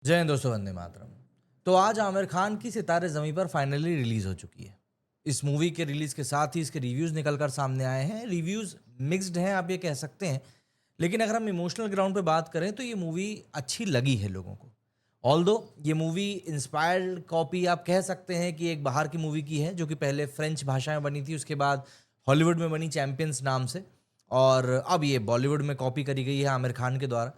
जय हिंद दोस्तों, वंदे मातरम। तो आज आमिर खान की सितारे ज़मीं पर फाइनली रिलीज़ हो चुकी है। इस मूवी के रिलीज़ के साथ ही इसके रिव्यूज़ निकल कर सामने आए हैं। रिव्यूज़ मिक्स्ड हैं, आप ये कह सकते हैं। लेकिन अगर हम इमोशनल ग्राउंड पे बात करें तो ये मूवी अच्छी लगी है लोगों को। ऑल्दो ये मूवी इंस्पायर्ड कॉपी आप कह सकते हैं कि एक बाहर की मूवी की है, जो कि पहले फ्रेंच भाषा में बनी थी, उसके बाद हॉलीवुड में बनी चैंपियंस नाम से, और अब ये बॉलीवुड में कॉपी करी गई है आमिर खान के द्वारा।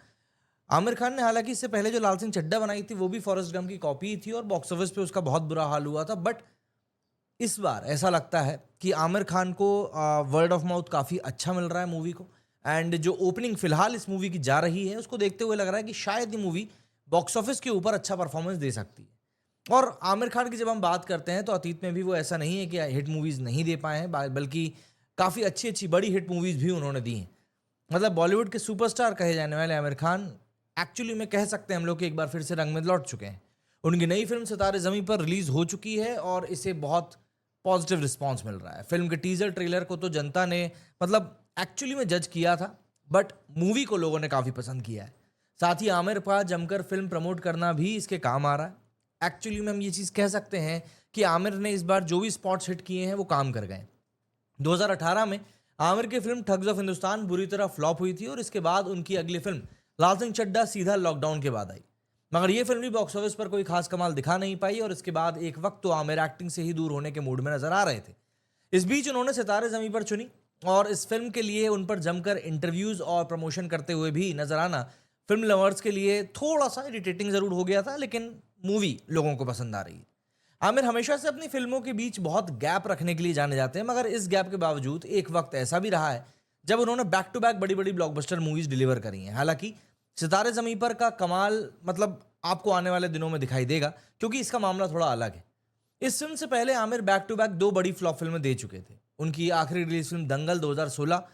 आमिर खान ने हालाँकि इससे पहले जो लाल सिंह चड्ढा बनाई थी, वो भी फॉरेस्ट गम की कॉपी ही थी और बॉक्स ऑफिस पे उसका बहुत बुरा हाल हुआ था। बट इस बार ऐसा लगता है कि आमिर खान को वर्ड ऑफ माउथ काफ़ी अच्छा मिल रहा है मूवी को। एंड जो ओपनिंग फिलहाल इस मूवी की जा रही है, उसको देखते हुए लग रहा है कि शायद ये मूवी बॉक्स ऑफिस के ऊपर अच्छा परफॉर्मेंस दे सकती है। और आमिर खान की जब हम बात करते हैं तो अतीत में भी वो ऐसा नहीं है कि हिट मूवीज़ नहीं दे पाए हैं, बल्कि काफ़ी अच्छी-अच्छी बड़ी हिट मूवीज़ भी उन्होंने दी हैं। मतलब बॉलीवुड के सुपरस्टार कहे जाने वाले आमिर खान एक्चुअली में कह सकते हैं हम लोग कि एक बार फिर से रंग में लौट चुके हैं। उनकी नई फिल्म सितारे ज़मीं पर रिलीज़ हो चुकी है और इसे बहुत पॉजिटिव रिस्पॉन्स मिल रहा है। फिल्म के टीज़र ट्रेलर को तो जनता ने मतलब एक्चुअली में जज किया था, बट मूवी को लोगों ने काफ़ी पसंद किया है। साथ ही आमिर पास जमकर फिल्म प्रमोट करना भी इसके काम आ रहा है। एक्चुअली में हम ये चीज़ कह सकते हैं कि आमिर ने इस बार जो भी स्पॉट्स हिट किए हैं वो काम कर गए। 2018 में आमिर की फिल्म ठग्स ऑफ हिंदुस्तान बुरी तरह फ्लॉप हुई थी और इसके बाद उनकी अगली फिल्म लाल सिंह चड्ढा सीधा लॉकडाउन के बाद आई। मगर ये फिल्म भी बॉक्स ऑफिस पर कोई खास कमाल दिखा नहीं पाई और इसके बाद एक वक्त तो आमिर एक्टिंग से ही दूर होने के मूड में नजर आ रहे थे। इस बीच उन्होंने सितारे जमीं पर चुनी और इस फिल्म के लिए उन पर जमकर इंटरव्यूज और प्रमोशन करते हुए भी नजर आना फिल्म लवर्स के लिए थोड़ा सा इरिटेटिंग जरूर हो गया था, लेकिन मूवी लोगों को पसंद आ रही है। आमिर हमेशा से अपनी फिल्मों के बीच बहुत गैप रखने के लिए जाने जाते हैं, मगर इस गैप के बावजूद एक वक्त ऐसा भी रहा है जब उन्होंने बैक टू बैक बड़ी बड़ी ब्लॉकबस्टर मूवीज डिलीवर करी हैं। हालांकि सितारे जमीं पर का कमाल मतलब आपको आने वाले दिनों में दिखाई देगा, क्योंकि इसका मामला थोड़ा अलग है। इस फिल्म से पहले आमिर बैक टू बैक दो बड़ी फ्लॉप फिल्में दे चुके थे। उनकी आखिरी रिलीज फिल्म दंगल 2016,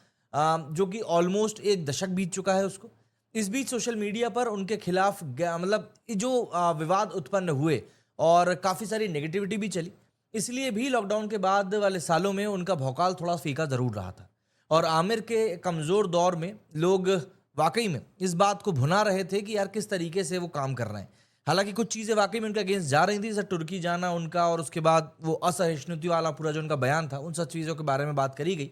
जो कि ऑलमोस्ट एक दशक बीत चुका है उसको। इस बीच सोशल मीडिया पर उनके खिलाफ मतलब ये जो विवाद उत्पन्न हुए और काफ़ी सारी नेगेटिविटी भी चली, इसलिए भी लॉकडाउन के बाद वाले सालों में उनका भौकाल थोड़ा फीका ज़रूर रहा था। और आमिर के कमज़ोर दौर में लोग वाकई में इस बात को भुना रहे थे कि यार किस तरीके से वो काम कर रहे हैं। हालांकि कुछ चीज़ें वाकई में उनके अगेंस्ट जा रही थी, जैसे तुर्की जाना उनका, और उसके बाद वो असहिष्णुता वाला पूरा जो उनका बयान था, उन सब चीज़ों के बारे में बात करी गई।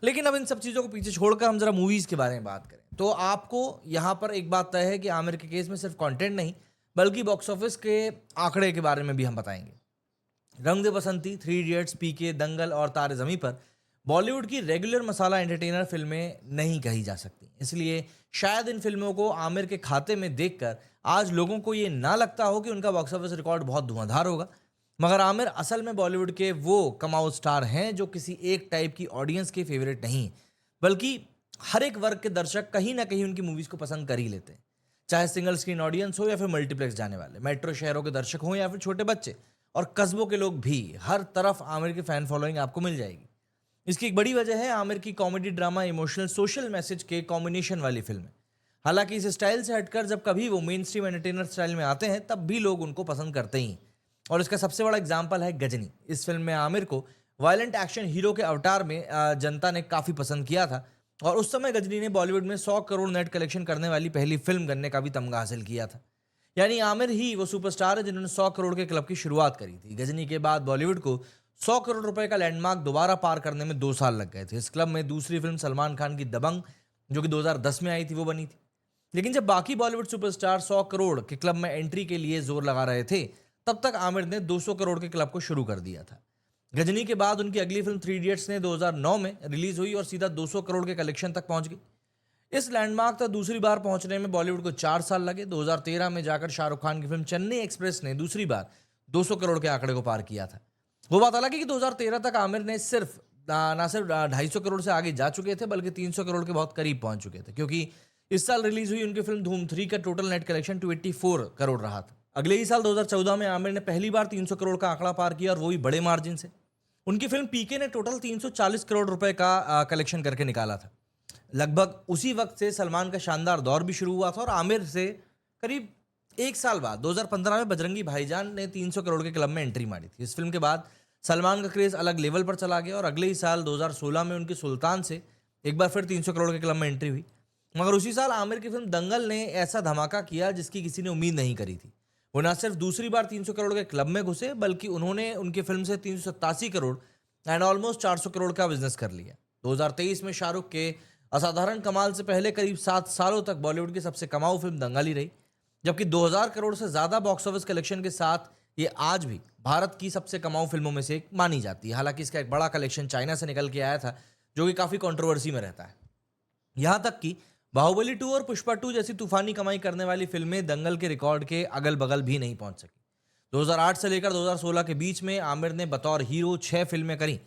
लेकिन अब इन सब चीज़ों को पीछे छोड़कर हम जरा मूवीज़ के बारे में बात करें, तो आपको यहाँ पर एक बात तय है कि आमिर के केस में सिर्फ कंटेंट नहीं, बल्कि बॉक्स ऑफिस के आंकड़े के बारे में भी हम बताएंगे। रंग दे बसंती, थ्री इडियट्स, पीके, दंगल और तारे ज़मीं पर बॉलीवुड की रेगुलर मसाला एंटरटेनर फिल्में नहीं कही जा सकती। इसलिए शायद इन फिल्मों को आमिर के खाते में देखकर आज लोगों को ये ना लगता हो कि उनका बॉक्स ऑफिस रिकॉर्ड बहुत धुआंधार होगा। मगर आमिर असल में बॉलीवुड के वो कमाऊ स्टार हैं जो किसी एक टाइप की ऑडियंस के फेवरेट नहीं, बल्कि हर एक वर्ग के दर्शक कहीं ना कहीं उनकी मूवीज़ को पसंद कर ही लेते हैं। चाहे सिंगल स्क्रीन ऑडियंस हो या फिर मल्टीप्लेक्स जाने वाले, मेट्रो शहरों के दर्शक हों या फिर छोटे बच्चे और कस्बों के लोग भी, हर तरफ आमिर की फ़ैन फॉलोइंग आपको मिल जाएगी। इसकी एक बड़ी वजह है आमिर की comedy, drama, emotional, social message के कॉम्बिनेशन वाली फिल्में। हालांकि इस स्टाइल से हटकर जब कभी वो मेन स्ट्रीम एंटरटेनर स्टाइल में आते हैं, तब भी लोग उनको पसंद करते ही हैं। और इसका सबसे बड़ा एग्जाम्पल है गजनी। इस फिल्म में आमिर को वायलेंट एक्शन हीरो के अवतार में जनता ने काफ़ी पसंद किया था। और उस समय गजनी ने बॉलीवुड में 100 करोड़ नेट कलेक्शन करने वाली पहली फिल्म बनने का भी तमगा हासिल किया था। यानी आमिर ही वो सुपरस्टार है जिन्होंने 100 करोड़ के क्लब की शुरुआत करी थी। गजनी के बाद बॉलीवुड को 100 करोड़ रुपए का लैंडमार्क दोबारा पार करने में 2 साल लग गए थे। इस क्लब में दूसरी फिल्म सलमान खान की दबंग, जो कि 2010 में आई थी, वो बनी थी। लेकिन जब बाकी बॉलीवुड सुपरस्टार 100 करोड़ के क्लब में एंट्री के लिए जोर लगा रहे थे, तब तक आमिर ने 200 करोड़ के क्लब को शुरू कर दिया था। गजनी के बाद उनकी अगली फिल्म थ्री इडियट्स ने 2009 में रिलीज हुई और सीधा 200 करोड़ के कलेक्शन तक पहुंच गई। इस लैंडमार्क तक दूसरी बार पहुंचने में बॉलीवुड को 4 साल लगे। 2013 में जाकर शाहरुख खान की फिल्म चेन्नई एक्सप्रेस ने दूसरी बार 200 करोड़ के आंकड़े को पार किया था। वो बात अलग है कि 2013 तक आमिर ने ना सिर्फ 250 करोड़ से आगे जा चुके थे, बल्कि 300 करोड़ के बहुत करीब पहुंच चुके थे, क्योंकि इस साल रिलीज हुई उनकी फिल्म धूम 3 का टोटल नेट कलेक्शन 284 करोड़ रहा था। अगले ही साल 2014 में आमिर ने पहली बार 300 करोड़ का आंकड़ा पार किया, और वो भी बड़े मार्जिन से। उनकी फिल्म पीके ने टोटल 340 करोड़ रुपए का कलेक्शन करके निकाला था। लगभग उसी वक्त से सलमान का शानदार दौर भी शुरू हुआ था और आमिर से करीब 1 साल बाद 2015 में बजरंगी भाईजान ने 300 करोड़ के क्लब में एंट्री मारी थी। इस फिल्म के बाद सलमान का क्रेज अलग लेवल पर चला गया और अगले ही साल 2016 में उनकी सुल्तान से एक बार फिर 300 करोड़ के क्लब में एंट्री हुई। मगर उसी साल आमिर की फिल्म दंगल ने ऐसा धमाका किया जिसकी किसी ने उम्मीद नहीं करी थी। वो न सिर्फ दूसरी बार 300 करोड़ के क्लब में घुसे, बल्कि उन्होंने उनकी फिल्म से 387 करोड़ एंड ऑलमोस्ट 400 करोड़ का बिजनेस कर लिया। 2023 में शाहरुख के असाधारण कमाल से पहले करीब 7 सालों तक बॉलीवुड की सबसे कमाऊ फिल्म दंगल ही रही, जबकि 2000 करोड़ से ज्यादा बॉक्स ऑफिस कलेक्शन के साथ ये आज भी भारत की सबसे कमाऊ फिल्मों में से एक मानी जाती है। हालांकि इसका एक बड़ा कलेक्शन चाइना से निकल के आया था, जो कि काफी कंट्रोवर्सी में रहता है। यहां तक कि बाहुबली 2 और पुष्पा 2 जैसी तूफानी कमाई करने वाली फिल्में दंगल के रिकॉर्ड के अगल बगल भी नहीं पहुंच सकी। 2008 से लेकर 2016 के बीच में आमिर ने बतौर हीरो 6 फिल्में करी,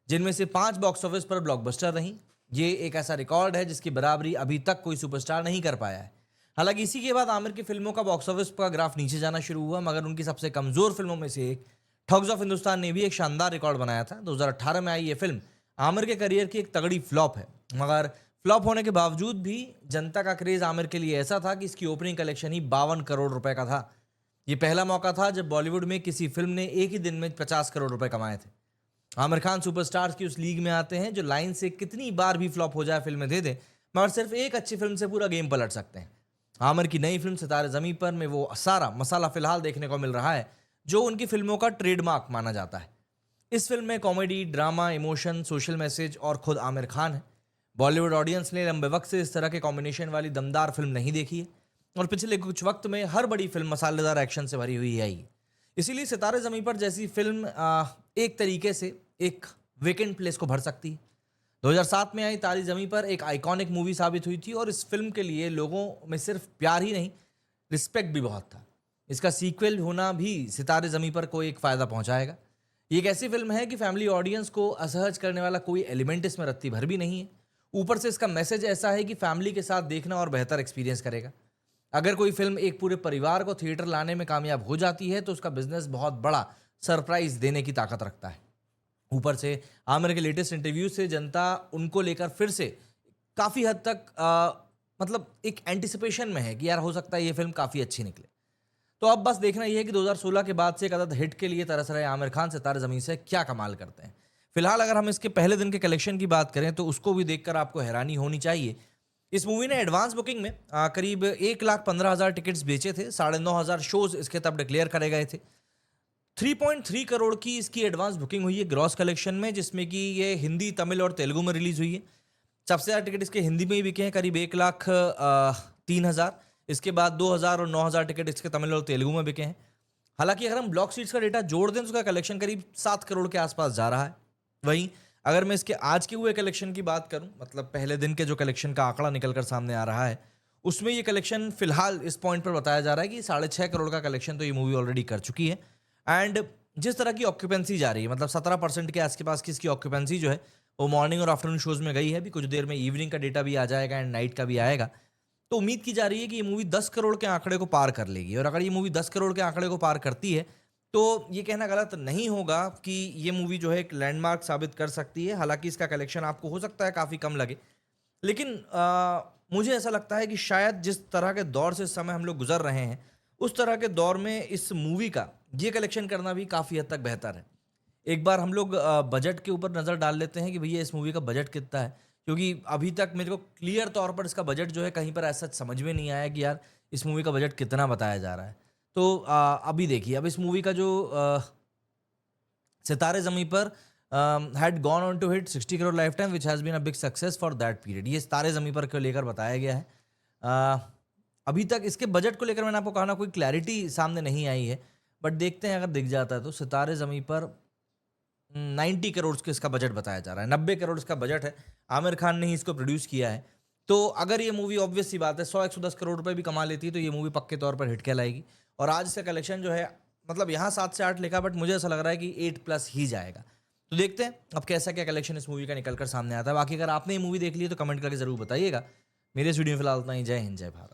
जिनमें से 5 बॉक्स ऑफिस पर ब्लॉकबस्टर रहीं। ये एक ऐसा रिकॉर्ड है जिसकी बराबरी अभी तक कोई सुपरस्टार नहीं कर पाया है। हालांकि इसी के बाद आमिर की फिल्मों का बॉक्स ऑफिस का ग्राफ नीचे जाना शुरू हुआ, मगर उनकी सबसे कमजोर फिल्मों में से एक ठग्स ऑफ हिंदुस्तान ने भी एक शानदार रिकॉर्ड बनाया था। 2018 में आई ये फिल्म आमिर के करियर की एक तगड़ी फ्लॉप है, मगर फ्लॉप होने के बावजूद भी जनता का क्रेज आमिर के लिए ऐसा था कि इसकी ओपनिंग कलेक्शन ही 52 करोड़ रुपए का था। ये पहला मौका था जब बॉलीवुड में किसी फिल्म ने एक ही दिन में 50 करोड़ रुपए कमाए थे। आमिर खान सुपरस्टार्स की उस लीग में आते हैं जो लाइन से कितनी बार भी फ्लॉप हो जाए फिल्में दे दें, मगर सिर्फ एक अच्छी फिल्म से पूरा गेम पलट सकते हैं। आमिर की नई फिल्म सितारे ज़मीं पर में वो सारा मसाला फिलहाल देखने को मिल रहा है जो उनकी फिल्मों का ट्रेडमार्क माना जाता है। इस फिल्म में comedy, drama, emotion, social message और खुद आमिर खान है। बॉलीवुड ऑडियंस ने लंबे वक्त से इस तरह के कॉम्बिनेशन वाली दमदार फिल्म नहीं देखी है, और पिछले कुछ वक्त में हर बड़ी फिल्म मसालेदार एक्शन से भरी हुई आई है। इसीलिए सितारे ज़मीं पर जैसी फिल्म एक तरीके से एक वेकेंट प्लेस को भर सकती है। 2007 में आई तारी ज़मीं पर एक आइकॉनिक मूवी साबित हुई थी, और इस फिल्म के लिए लोगों में सिर्फ प्यार ही नहीं, रिस्पेक्ट भी बहुत था। इसका सीक्वल होना भी सितारे ज़मीं पर को एक फ़ायदा पहुंचाएगा। ये एक ऐसी फिल्म है कि फैमिली ऑडियंस को असहज करने वाला कोई एलिमेंट इसमें रत्ती भर भी नहीं है। ऊपर से इसका मैसेज ऐसा है कि फैमिली के साथ देखना और बेहतर एक्सपीरियंस करेगा। अगर कोई फिल्म एक पूरे परिवार को थिएटर लाने में कामयाब हो जाती है तो उसका बिजनेस बहुत बड़ा सरप्राइज देने की ताकत रखता है। ऊपर से आमिर के लेटेस्ट इंटरव्यू से जनता उनको लेकर फिर से काफ़ी हद तक मतलब एक एंटिसिपेशन में है कि यार हो सकता है ये फिल्म काफ़ी अच्छी निकले। तो अब बस देखना यह है कि 2016 के बाद से एक अदद हिट के लिए तरस रहे आमिर खान सितारे ज़मीं से क्या कमाल करते हैं। फिलहाल अगर हम इसके पहले दिन के कलेक्शन की बात करें तो उसको भी देखकर आपको हैरानी होनी चाहिए। इस मूवी ने एडवांस बुकिंग में करीब 1,15,000 टिकट्स बेचे थे। 9,500 शोज इसके तब डिक्लेयर करे गए थे। 3.3 करोड़ की इसकी एडवांस बुकिंग हुई है ग्रॉस कलेक्शन में, जिसमें कि ये हिंदी, तमिल और तेलुगु में रिलीज हुई है। सबसे ज़्यादा टिकट इसके हिंदी में ही बिके हैं, करीब 1,03,000। इसके बाद 2,000 और 9,000 टिकट इसके तमिल और तेलुगु में बिके हैं। हालांकि अगर हम ब्लॉक सीट्स का डेटा जोड़ दें तो उसका कलेक्शन करीब 7 करोड़ के आसपास जा रहा है। वहीं अगर मैं इसके आज के हुए कलेक्शन की बात करूं, मतलब पहले दिन के जो कलेक्शन का आंकड़ा निकल कर सामने आ रहा है, उसमें ये कलेक्शन फिलहाल इस पॉइंट पर बताया जा रहा है कि 6.5 करोड़ का कलेक्शन तो ये मूवी ऑलरेडी कर चुकी है। एंड जिस तरह की ऑक्यूपेंसी जा रही है, मतलब 17% के आसपास की इसकी ऑक्यूपेंसी जो है वो मॉर्निंग और आफ्टरनून शोज में गई है। अभी कुछ देर में इवनिंग का डेटा भी आ जाएगा एंड नाइट का भी आएगा। तो उम्मीद की जा रही है कि ये मूवी 10 करोड़ के आंकड़े को पार कर लेगी, और अगर ये मूवी 10 करोड़ के आंकड़े को पार करती है तो ये कहना गलत नहीं होगा कि ये मूवी जो है एक लैंडमार्क साबित कर सकती है। हालांकि इसका कलेक्शन आपको हो सकता है काफ़ी कम लगे, लेकिन मुझे ऐसा लगता है कि शायद जिस तरह के दौर से इस समय हम लोग गुजर रहे हैं, उस तरह के दौर में इस मूवी का ये कलेक्शन करना भी काफ़ी हद तक बेहतर है। एक बार हम लोग बजट के ऊपर नज़र डाल लेते हैं कि भैया इस मूवी का बजट कितना है, क्योंकि अभी तक मेरे को क्लियर तौर पर इसका बजट जो है कहीं पर ऐसा समझ में नहीं आया कि यार इस मूवी का बजट कितना बताया जा रहा है। तो अभी देखिए, अब इस मूवी का जो Sitare Zameen Par had gone on to hit 60 crore lifetime which has been a big success for that period. ये सितारे ज़मीं पर को लेकर बताया गया है। अभी तक इसके बजट को लेकर मैंने आपको कहा ना, कोई क्लैरिटी सामने नहीं आई है, बट देखते हैं अगर दिख जाता है तो। सितारे ज़मीं पर 90 करोड़ का इसका बजट बताया जा रहा है। 90 करोड़ इसका बजट है। आमिर खान ने ही इसको प्रोड्यूस किया है। तो अगर ये मूवी ऑब्वियस सी बात है 100-110 करोड़ रुपए भी कमा लेती है तो ये मूवी पक्के तौर पर हिट कहलाएगी। और आज से कलेक्शन जो है, मतलब यहाँ 7 से 8 लिखा, बट मुझे ऐसा लग रहा है कि 8+ ही जाएगा। तो देखते हैं अब कैसा क्या कलेक्शन इस मूवी का निकल कर सामने आता है। बाकी अगर आपने ये मूवी देख ली है तो कमेंट करके जरूर बताइएगा। मेरे इस वीडियो में फिलहाल उतना ही। जय हिंद, जय भारत।